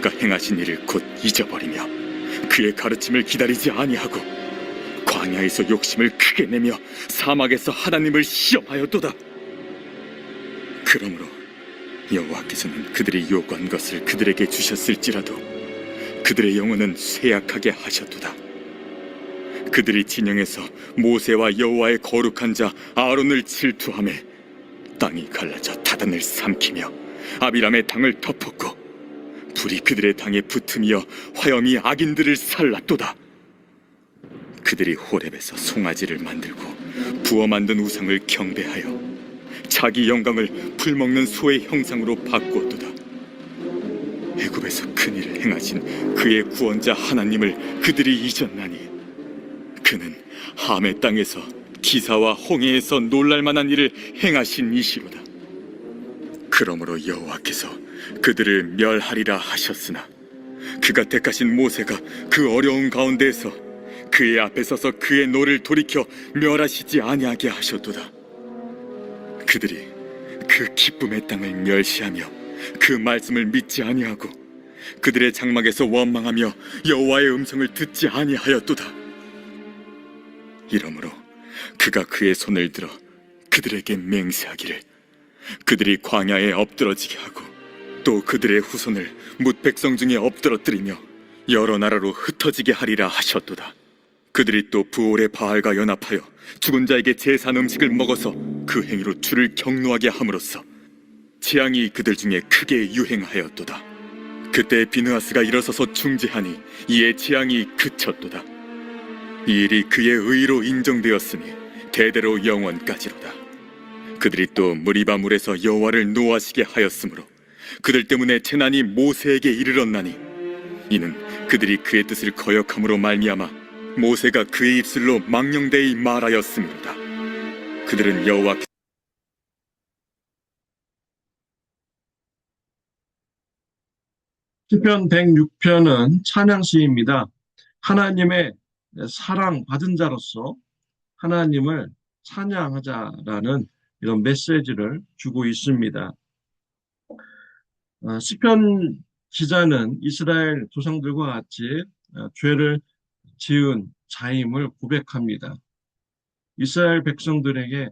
그가 행하신 일을 곧 잊어버리며 그의 가르침을 기다리지 아니하고 광야에서 욕심을 크게 내며 사막에서 하나님을 시험하였도다. 그러므로 여호와께서는 그들이 요구한 것을 그들에게 주셨을지라도 그들의 영혼은 쇠약하게 하셨도다. 그들이 진영에서 모세와 여호와의 거룩한 자 아론을 질투하며 땅이 갈라져 다단을 삼키며 아비람의 당을 덮었고 불이 그들의 당에 붙으며 화염이 악인들을 살랐도다. 그들이 호렙에서 송아지를 만들고 부어 만든 우상을 경배하여 자기 영광을 풀먹는 소의 형상으로 바꾸었도다. 애굽에서 큰 일을 행하신 그의 구원자 하나님을 그들이 잊었나니 그는 함의 땅에서 기사와 홍해에서 놀랄만한 일을 행하신 이시로다. 그러므로 여호와께서 그들을 멸하리라 하셨으나 그가 택하신 모세가 그 어려운 가운데에서 그의 앞에 서서 그의 노를 돌이켜 멸하시지 아니하게 하셨도다. 그들이 그 기쁨의 땅을 멸시하며 그 말씀을 믿지 아니하고 그들의 장막에서 원망하며 여호와의 음성을 듣지 아니하였도다. 이러므로 그가 그의 손을 들어 그들에게 맹세하기를 그들이 광야에 엎드러지게 하고 또 그들의 후손을 뭇 백성 중에 엎드러뜨리며 여러 나라로 흩어지게 하리라 하셨도다. 그들이 또 부올의 바알과 연합하여 죽은 자에게 제산 음식을 먹어서 그 행위로 주를 경노하게 함으로써 재앙이 그들 중에 크게 유행하였도다. 그때 비느하스가 일어서서 중재하니 이에 재앙이 그쳤도다. 이 일이 그의 의로 인정되었으니 대대로 영원까지로다. 그들이 또 무리바 물에서 여호와를 노하시게 하였으므로 그들 때문에 재난이 모세에게 이르렀나니 이는 그들이 그의 뜻을 거역함으로 말미암아 모세가 그의 입술로 망령되이 말하였음이로다. 그들은 여호와 시편 106편은 찬양시입니다. 하나님의 사랑받은 자로서 하나님을 찬양하자라는 이런 메시지를 주고 있습니다. 시편 기자는 이스라엘 조상들과 같이 죄를 지은 자임을 고백합니다. 이스라엘 백성들에게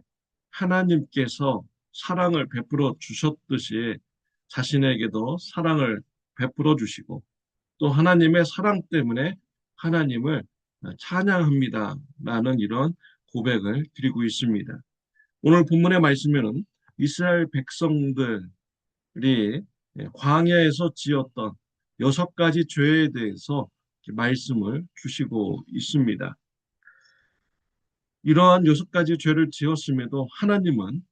하나님께서 사랑을 베풀어 주셨듯이 자신에게도 사랑을 베풀어 주시고 또 하나님의 사랑 때문에 하나님을 찬양합니다 라는 이런 고백을 드리고 있습니다. 오늘 본문의 말씀에는 이스라엘 백성들이 광야에서 지었던 6가지 죄에 대해서 말씀을 주시고 있습니다. 이러한 6가지 죄를 지었음에도 하나님은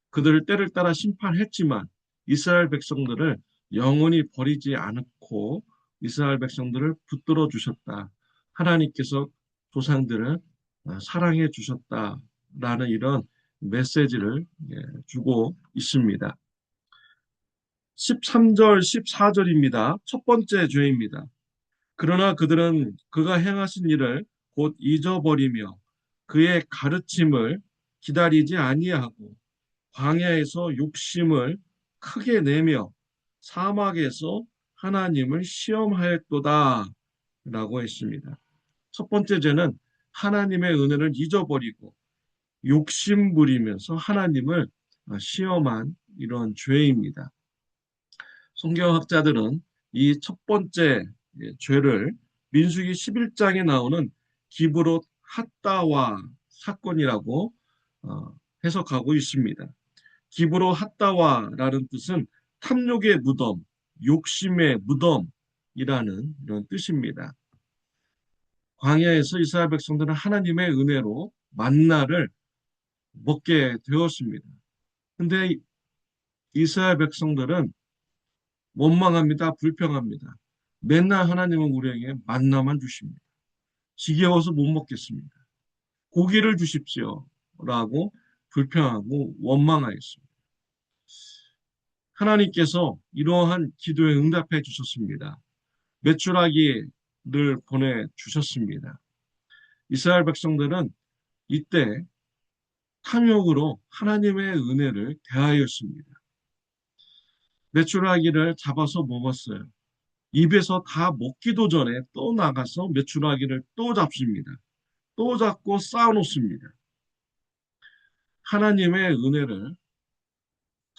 그들을 때를 따라 심판했지만 이스라엘 백성들을 영원히 버리지 않고 이스라엘 백성들을 붙들어 주셨다. 하나님께서 조상들을 사랑해 주셨다라는 이런 메시지를 주고 있습니다. 13절, 14절입니다. 첫 번째 죄입니다. 그러나 그들은 그가 행하신 일을 곧 잊어버리며 그의 가르침을 기다리지 아니하고 광야에서 욕심을 크게 내며 사막에서 하나님을 시험하였도다 라고 했습니다. 첫 번째 죄는 하나님의 은혜를 잊어버리고 욕심 부리면서 하나님을 시험한 이런 죄입니다. 성경학자들은 이 첫 번째 죄를 민수기 11장에 나오는 기브롯 핫다와 사건이라고 해석하고 있습니다. 기브롯 핫다와라는 뜻은 탐욕의 무덤, 욕심의 무덤이라는 이런 뜻입니다. 광야에서 이스라엘 백성들은 하나님의 은혜로 만나를 먹게 되었습니다. 근데 이스라엘 백성들은 원망합니다. 불평합니다. 맨날 하나님은 우리에게 만나만 주십니다. 지겨워서 못 먹겠습니다. 고기를 주십시오. 라고 불평하고 원망하였습니다. 하나님께서 이러한 기도에 응답해 주셨습니다. 메추라기를 보내주셨습니다. 이스라엘 백성들은 이때 탐욕으로 하나님의 은혜를 대하였습니다. 메추라기를 잡아서 먹었어요. 입에서 다 먹기도 전에 또 나가서 메추라기를 또 잡습니다. 또 잡고 쌓아놓습니다. 하나님의 은혜를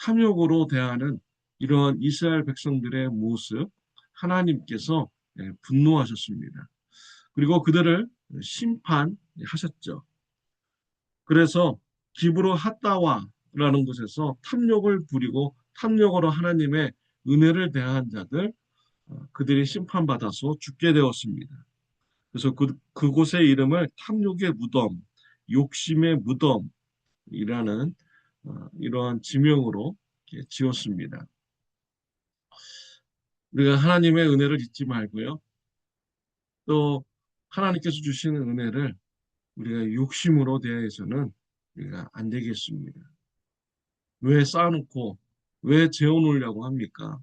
탐욕으로 대하는 이러한 이스라엘 백성들의 모습, 하나님께서 분노하셨습니다. 그리고 그들을 심판하셨죠. 그래서 기브로 핫다와라는 곳에서 탐욕을 부리고 탐욕으로 하나님의 은혜를 대한 자들, 그들이 심판받아서 죽게 되었습니다. 그래서 그곳의 이름을 탐욕의 무덤, 욕심의 무덤이라는 이러한 지명으로 이렇게 지었습니다. 우리가 하나님의 은혜를 잊지 말고요. 또 하나님께서 주시는 은혜를 우리가 욕심으로 대해서는 우리가 안 되겠습니다. 왜 쌓아놓고 왜 재워놓으려고 합니까?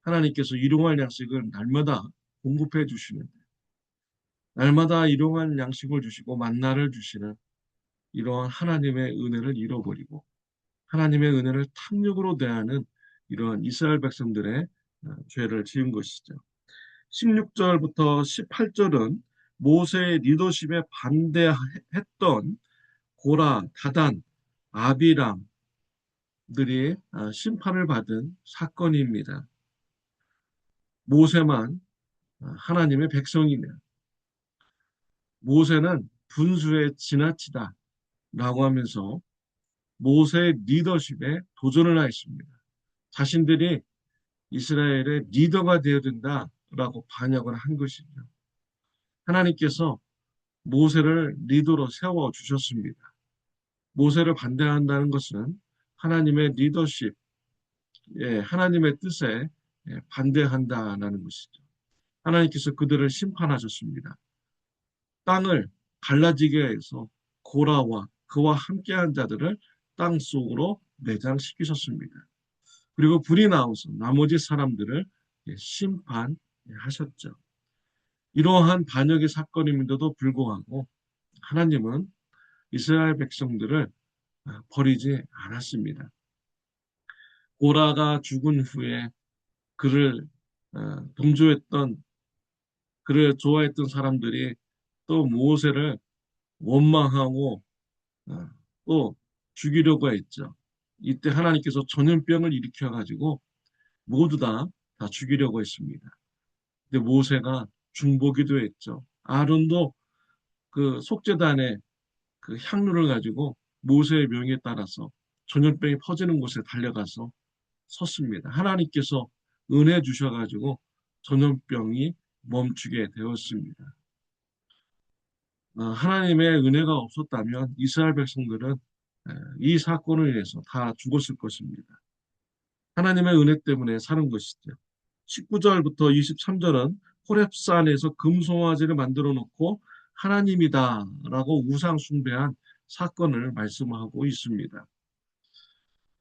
하나님께서 일용할 양식을 날마다 공급해 주시는데 날마다 일용할 양식을 주시고 만나를 주시는 이러한 하나님의 은혜를 잃어버리고 하나님의 은혜를 탐욕으로 대하는 이러한 이스라엘 백성들의 죄를 지은 것이죠. 16절부터 18절은 모세의 리더십에 반대했던 고라, 다단, 아비람들이 심판을 받은 사건입니다. 모세만 하나님의 백성이며 모세는 분수에 지나치다 라고 하면서 모세의 리더십에 도전을 하였습니다. 자신들이 이스라엘의 리더가 되어야 된다라고 반역을 한 것이죠. 하나님께서 모세를 리더로 세워주셨습니다. 모세를 반대한다는 것은 하나님의 리더십, 하나님의 뜻에 반대한다는 것이죠. 하나님께서 그들을 심판하셨습니다. 땅을 갈라지게 해서 고라와 그와 함께한 자들을 땅 속으로 내장시키셨습니다. 그리고 불이 나와서 나머지 사람들을 심판하셨죠. 이러한 반역의 사건임에도 불구하고 하나님은 이스라엘 백성들을 버리지 않았습니다. 고라가 죽은 후에 그를 동조했던 그를 좋아했던 사람들이 또 모세를 원망하고 또 죽이려고 했죠. 이때 하나님께서 전염병을 일으켜 가지고 모두 다 죽이려고 했습니다. 근데 모세가 중보기도 했죠. 아론도 그 속죄단에 그 향로를 가지고 모세의 명에 따라서 전염병이 퍼지는 곳에 달려가서 섰습니다. 하나님께서 은혜 주셔가지고 전염병이 멈추게 되었습니다. 하나님의 은혜가 없었다면 이스라엘 백성들은 이 사건을 인해서 다 죽었을 것입니다. 하나님의 은혜 때문에 사는 것이죠. 19절부터 23절은 호렙산에서 금송아지를 만들어 놓고 하나님이다라고 우상 숭배한 사건을 말씀하고 있습니다.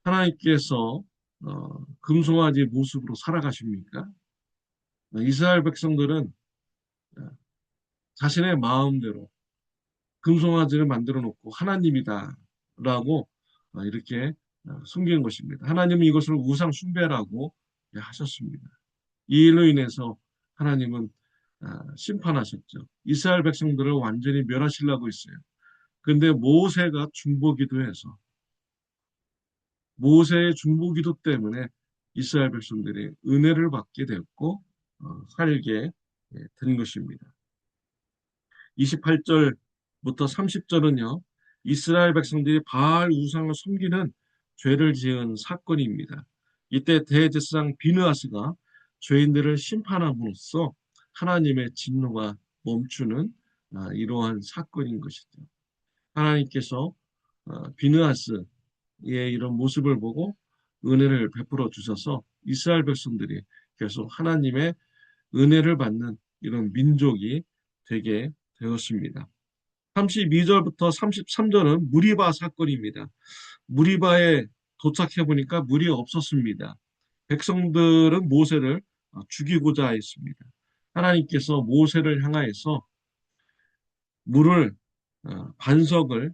하나님께서 금송아지 모습으로 살아가십니까? 이스라엘 백성들은 자신의 마음대로 금송아지를 만들어 놓고 하나님이다라고 이렇게 숨긴 것입니다. 하나님은 이것을 우상 숭배라고 하셨습니다. 이 일로 인해서 하나님은 심판하셨죠. 이스라엘 백성들을 완전히 멸하시려고 했어요. 그런데 모세가 중보기도해서 모세의 중보기도 때문에 이스라엘 백성들이 은혜를 받게 되었고 살게 된 것입니다. 28절부터 30절은요. 이스라엘 백성들이 바알 우상을 섬기는 죄를 지은 사건입니다. 이때 대제사장 비느하스가 죄인들을 심판함으로써 하나님의 진노가 멈추는 이러한 사건인 것이죠. 하나님께서 비느하스의 이런 모습을 보고 은혜를 베풀어 주셔서 이스라엘 백성들이 계속 하나님의 은혜를 받는 이런 민족이 되게 되었습니다. 32절부터 33절은 무리바 사건입니다. 무리바에 도착해 보니까 물이 없었습니다. 백성들은 모세를 죽이고자 했습니다. 하나님께서 모세를 향하여서 물을 반석을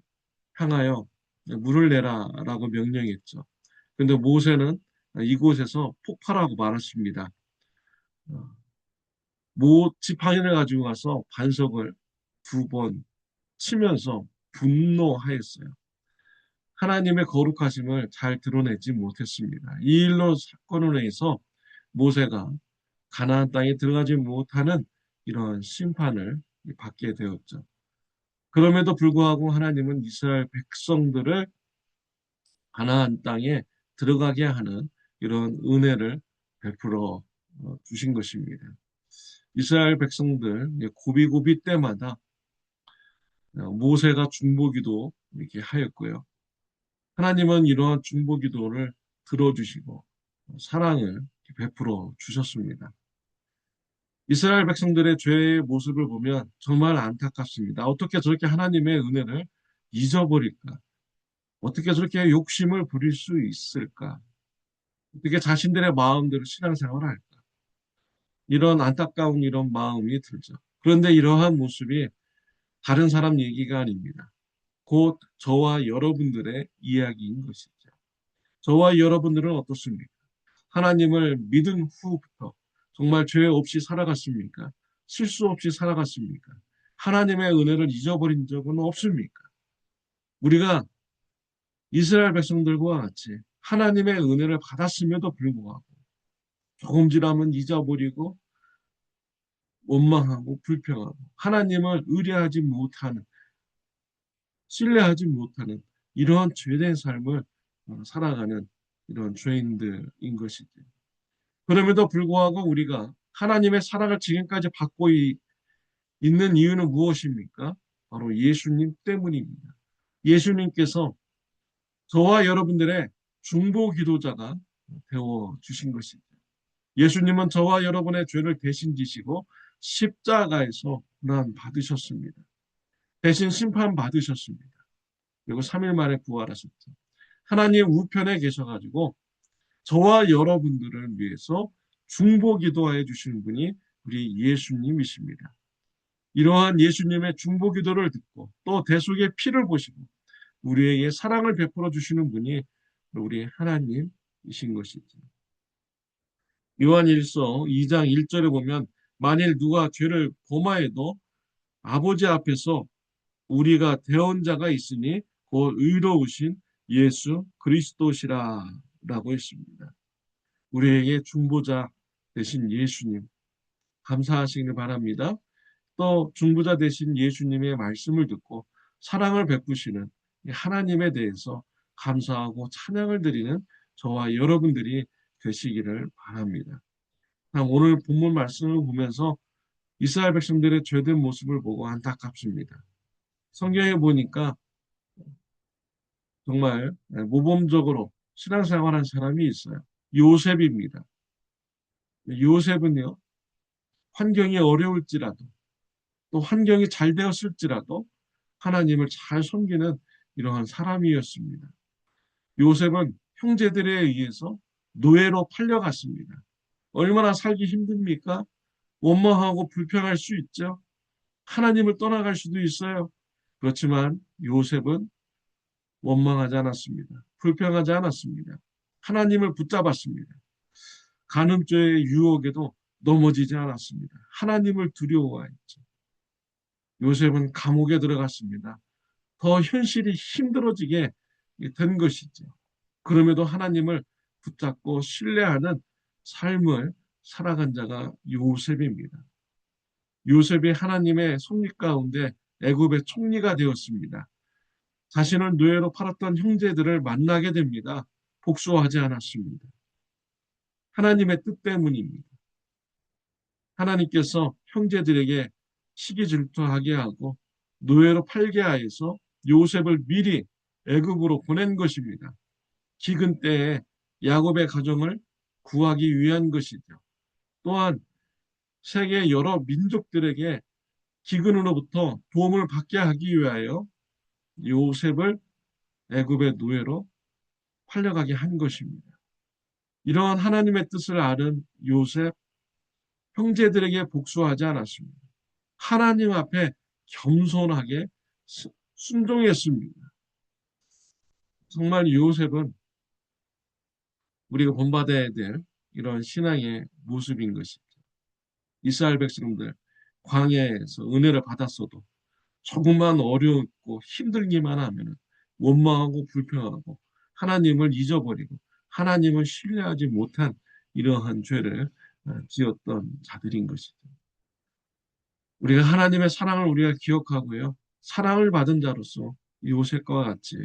향하여 물을 내라라고 명령했죠. 그런데 모세는 이곳에서 폭발하고 말았습니다. 지팡이를 가지고 가서 반석을 2번 치면서 분노하였어요. 하나님의 거룩하심을 잘 드러내지 못했습니다. 이 일로 사건으로 인해서 모세가 가나안 땅에 들어가지 못하는 이러한 심판을 받게 되었죠. 그럼에도 불구하고 하나님은 이스라엘 백성들을 가나안 땅에 들어가게 하는 이런 은혜를 베풀어 주신 것입니다. 이스라엘 백성들 고비고비 때마다 모세가 중보기도 이렇게 하였고요. 하나님은 이러한 중보기도를 들어주시고 사랑을 베풀어 주셨습니다. 이스라엘 백성들의 죄의 모습을 보면 정말 안타깝습니다. 어떻게 저렇게 하나님의 은혜를 잊어버릴까? 어떻게 저렇게 욕심을 부릴 수 있을까? 어떻게 자신들의 마음대로 신앙생활을 할까? 이런 안타까운 이런 마음이 들죠. 그런데 이러한 모습이 다른 사람 얘기가 아닙니다. 곧 저와 여러분들의 이야기인 것이죠. 저와 여러분들은 어떻습니까? 하나님을 믿은 후부터 정말 죄 없이 살아갔습니까? 실수 없이 살아갔습니까? 하나님의 은혜를 잊어버린 적은 없습니까? 우리가 이스라엘 백성들과 같이 하나님의 은혜를 받았음에도 불구하고 조금지라면 잊어버리고 원망하고 불평하고 하나님을 의뢰하지 못하는, 신뢰하지 못하는 이러한 죄된 삶을 살아가는 이런 죄인들인 것이죠. 그럼에도 불구하고 우리가 하나님의 사랑을 지금까지 받고 있는 이유는 무엇입니까? 바로 예수님 때문입니다. 예수님께서 저와 여러분들의 중보 기도자가 되어 주신 것이죠. 예수님은 저와 여러분의 죄를 대신 지시고 십자가에서 고난 받으셨습니다. 대신 심판 받으셨습니다. 그리고 3일 만에 부활하셨죠. 하나님 우편에 계셔가지고 저와 여러분들을 위해서 중보 기도해 주시는 분이 우리 예수님이십니다. 이러한 예수님의 중보 기도를 듣고 또 대속의 피를 보시고 우리에게 사랑을 베풀어 주시는 분이 우리 하나님이신 것이죠. 요한일서 2장 1절에 보면 만일 누가 죄를 범하여도 아버지 앞에서 우리가 대언 자가 있으니 곧 의로우신 예수 그리스도시라 라고 했습니다. 우리에게 중보자 되신 예수님 감사하시길 바랍니다. 또 중보자 되신 예수님의 말씀을 듣고 사랑을 베푸시는 하나님에 대해서 감사하고 찬양을 드리는 저와 여러분들이 되시기를 바랍니다. 오늘 본문 말씀을 보면서 이스라엘 백성들의 죄된 모습을 보고 안타깝습니다. 성경에 보니까 정말 모범적으로 신앙생활한 사람이 있어요. 요셉입니다. 요셉은요, 환경이 어려울지라도 또 환경이 잘 되었을지라도 하나님을 잘 섬기는 이러한 사람이었습니다. 요셉은 형제들에 의해서 노예로 팔려갔습니다. 얼마나 살기 힘듭니까? 원망하고 불평할 수 있죠. 하나님을 떠나갈 수도 있어요. 그렇지만 요셉은 원망하지 않았습니다. 불평하지 않았습니다. 하나님을 붙잡았습니다. 간음죄의 유혹에도 넘어지지 않았습니다. 하나님을 두려워했죠. 요셉은 감옥에 들어갔습니다. 더 현실이 힘들어지게 된 것이죠. 그럼에도 하나님을 붙잡고 신뢰하는 삶을 살아간 자가 요셉입니다. 요셉이 하나님의 섭리 가운데 애굽의 총리가 되었습니다. 자신을 노예로 팔았던 형제들을 만나게 됩니다. 복수하지 않았습니다. 하나님의 뜻 때문입니다. 하나님께서 형제들에게 시기 질투하게 하고 노예로 팔게 하여서 요셉을 미리 애굽으로 보낸 것입니다. 기근 때에 야곱의 가정을 구하기 위한 것이죠. 또한 세계 여러 민족들에게 기근으로부터 도움을 받게 하기 위하여 요셉을 애굽의 노예로 팔려가게 한 것입니다. 이러한 하나님의 뜻을 아는 요셉, 형제들에게 복수하지 않았습니다. 하나님 앞에 겸손하게 순종했습니다. 정말 요셉은 우리가 본받아야 될 이런 신앙의 모습인 것이죠. 이스라엘 백성들 광야에서 은혜를 받았어도 조금만 어렵고 힘들기만 하면 원망하고 불평하고 하나님을 잊어버리고 하나님을 신뢰하지 못한 이러한 죄를 지었던 자들인 것이죠. 우리가 하나님의 사랑을 우리가 기억하고요. 사랑을 받은 자로서 요셉과 같이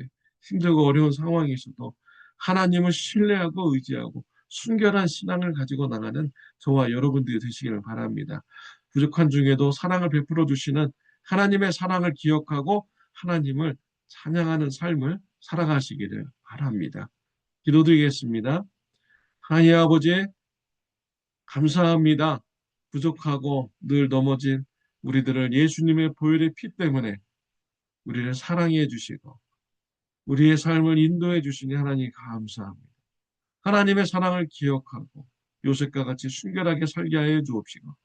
힘들고 어려운 상황이 있어도 하나님을 신뢰하고 의지하고 순결한 신앙을 가지고 나가는 저와 여러분들이 되시기를 바랍니다. 부족한 중에도 사랑을 베풀어 주시는 하나님의 사랑을 기억하고 하나님을 찬양하는 삶을 살아가시기를 바랍니다. 기도드리겠습니다. 하나님 아버지, 감사합니다. 부족하고 늘 넘어진 우리들을 예수님의 보혈의 피 때문에 우리를 사랑해 주시고 우리의 삶을 인도해 주시니 하나님 감사합니다. 하나님의 사랑을 기억하고 요셉과 같이 순결하게 살게 하여 주옵시고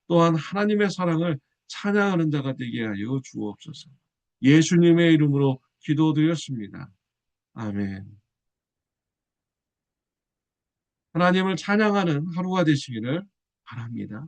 또한 하나님의 사랑을 찬양하는 자가 되게 하여 주옵소서. 예수님의 이름으로 기도드렸습니다. 아멘. 하나님을 찬양하는 하루가 되시기를 바랍니다.